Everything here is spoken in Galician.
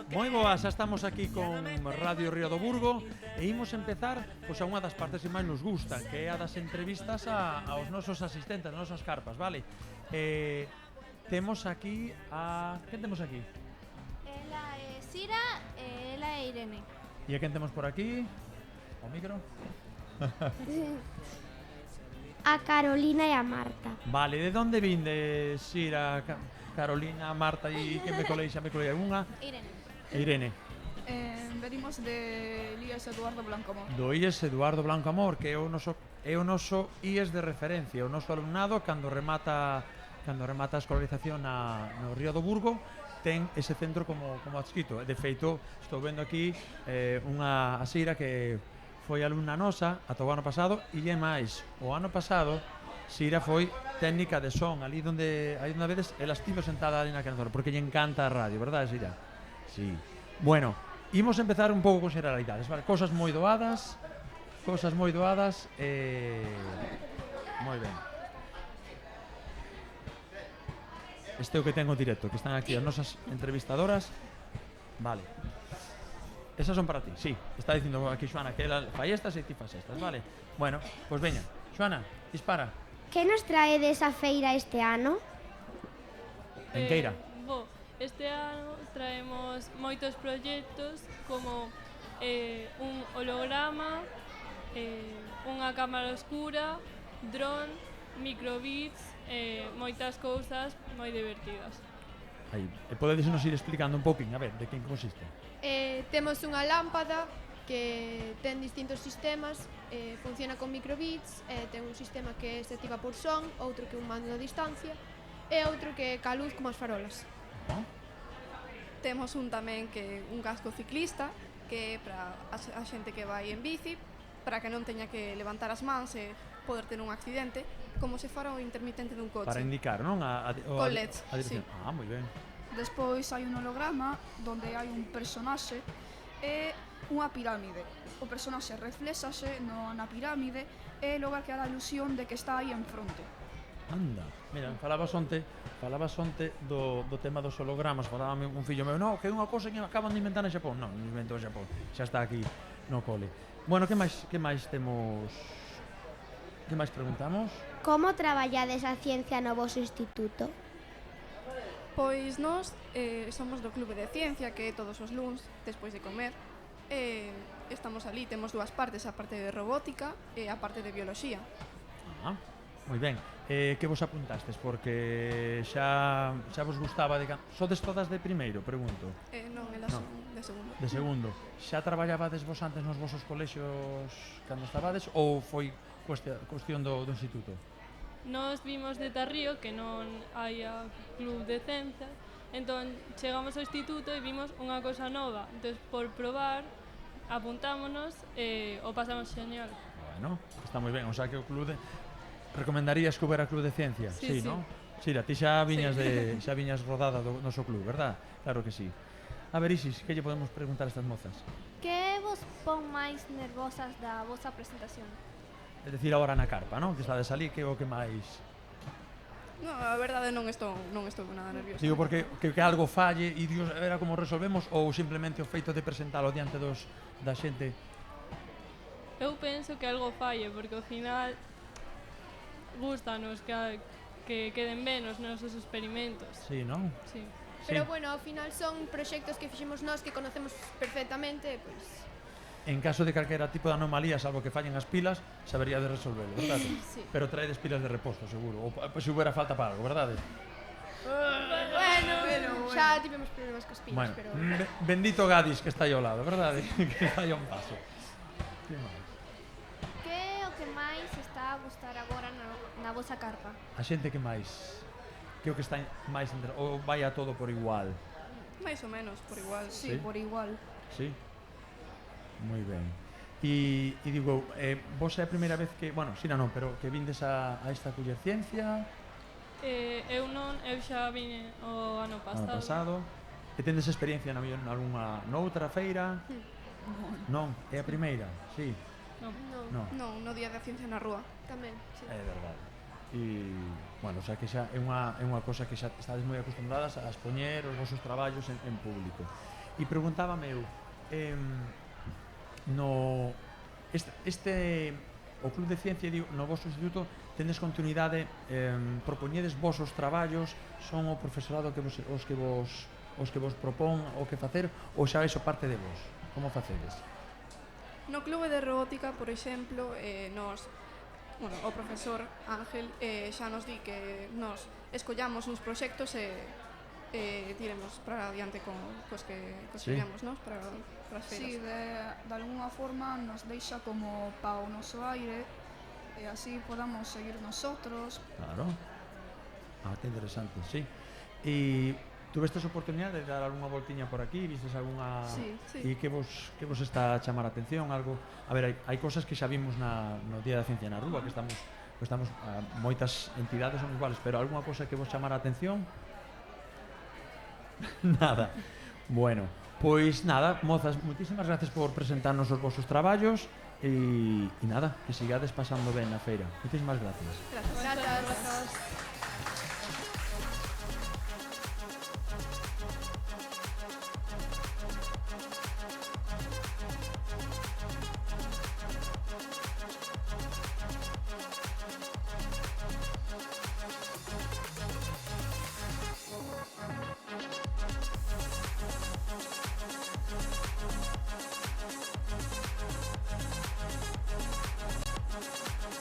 Moi boas, xa estamos aquí con Radio Río do Burgo e imos empezar pois, a unha das partes que máis nos gustan, que é a das entrevistas aos nosos asistentes, as nosas carpas, vale? Temos aquí a... Quen temos aquí? Ela é Sira e ela é Irene. E a quen temos por aquí? O micro? A Carolina e a Marta. Vale, de onde vinde, Sira, Carolina, Marta e quen me colei, xa me colei algunha? Irene. Irene. Venimos de IES Eduardo Blanco Amor. Do IES Eduardo Blanco Amor, que é o noso IES de referencia, o noso alumnado cando remata a escolarización no Río do Burgo ten ese centro como adscrito. De feito, estou vendo aquí a Sira que foi alumna nosa ata o ano pasado e é máis, o ano pasado Sira foi técnica de son, ali onde vedes, ela estivo sentada ali naquela zona, porque lle encanta a radio, verdade, Sira? Sí. Bueno, imos empezar un pouco con xeralidades, vale? Cosas moi doadas. Moi ben. Este é o que tengo directo, que están aquí as nosas entrevistadoras. Vale. Esas son para ti, sí. Está dicindo aquí Xoana que ela fai estas e ti fas estas, vale? Bueno, pois veña. Xoana, dispara. Que nos trae desa feira este ano? Enqueira. Este ano traemos moitos proxectos como un holograma, unha cámara oscura, dron, microbits, moitas cousas moi divertidas. Aí, podedes nos ir explicando un pouquinho, a ver, de quen consiste? Temos unha lámpada que ten distintos sistemas, funciona con microbits, ten un sistema que se activa por son, outro que é un mando a distancia e outro que é ca luz como as farolas. Temos un tamén que un casco ciclista, que é para a xente que vai en bici, para que non teña que levantar as mans e poder ter un accidente, como se fora o intermitente dun coche. Para indicar, non? Con LEDs, dirección. sí. Ah, moi ben. Despois hai un holograma onde hai un personaxe e unha pirámide. O personaxe reflexase na pirámide e logo que dá a ilusión de que está aí en fronte. Anda, mira, falabas onte do tema dos hologramas, falábame un fillo meu, no, que é unha cousa que acaban de inventar en Xapón. Non, non inventou en Xapón, xa está aquí no cole. Bueno, que máis temos? Que máis preguntamos? Como traballades a ciencia no voso instituto? Pois nós somos do Clube de Ciencia, que é todos os luns, despois de comer. Estamos ali, temos dúas partes, a parte de robótica e a parte de bioloxía. Ah, moi ben. Que vos apuntastes? Porque xa vos gustaba de... Sodes todas de primeiro, pregunto? Non, elas son de segundo. De segundo. Xa traballabades vos antes nos vosos colexios cando estabades ou foi cuestión do instituto? Nos vimos de Tarrío que non hai a club de ciencia, entón chegamos ao instituto e vimos unha cosa nova, entón por probar apuntámonos e o pasamos xeñal. Bueno, está moi ben, o sea que o club de... Recomendarías que houbera club de ciencia? Sí, non? Sira, ti xa viñas rodada do noso club, verdad? Claro que sí. A ver, Isis, que lle podemos preguntar a estas mozas? Que vos pon máis nervosas da vosa presentación? É dicir, agora na carpa, non? Que estades ali, que é o que máis... No, a verdade non estou nada nerviosa. Digo, porque que algo falle e Dios, a ver como resolvemos ou simplemente o feito de presentalo diante da xente? Eu penso que algo falle, porque ao final gústanos que queden ben os nosos experimentos. Sí, non? Sí. Pero bueno, ao final son proxectos que fixemos nós que conocemos perfectamente, pois... En caso de calquera tipo de anomalía, salvo que fallen as pilas, sabería de resolverlo, verdade? Sí. Pero traedes pilas de reposto, seguro. Ou se houbera falta para algo, verdade? Bueno, xa tivemos problemas cos pilas, Bueno, pero... bendito Gadis que está aí ao lado, verdade? Que está aí a un paso. Que máis? Que é o que máis está a gustar agora na vosa carpa? A xente que máis? Que é o que está máis... Ou vai a todo por igual? Mais ou menos, por igual. Sí, por igual. Sí? Moi ben. E digo, vos é a primeira vez que... Bueno, Sina non, pero que vindes a esta Culler Ciencia? Eu non, eu xa vine o ano pasado. Ano pasado. E tendes experiencia noutra feira? Non, é a primeira, sí. Non. Non. Non, no Día da Ciencia na Rúa. Tamén, sí. É verdade. E Bueno, o sea que xa é unha cosa que xa estades moi acostumbradas a expoñer os vosos traballos en público. E preguntábame eu, o Club de Ciencia no vosso instituto tendes continuidade, propoñedes vos os traballos, son o profesorado os que vos propón o que facer, ou xa iso parte de vos? Como facedes? No clube de robótica, por exemplo, o profesor Ángel xa nos di que nos escollamos uns proxectos e tiremos para adiante cos que tiremos, nos, para as feiras. Sí, de alguna forma nos deixa como pa o noso aire e así podamos seguir nosotros. Claro. Que interesante, sí. E tuvestes oportunidade de dar algunha voltiña por aquí, vistes algunha... Sí. E que vos está a chamar a atención? Algo... A ver, hai cosas que xa vimos no Día da Ciencia na Rúa, que estamos moitas entidades son iguales, pero algunha cosa que vos chamara a atención? Nada. Bueno, pois nada, mozas, moitísimas gracias por presentarnos os vosos traballos e nada, que sigades pasando ben na feira. Moitísimas gracias. Gracias. Gracias.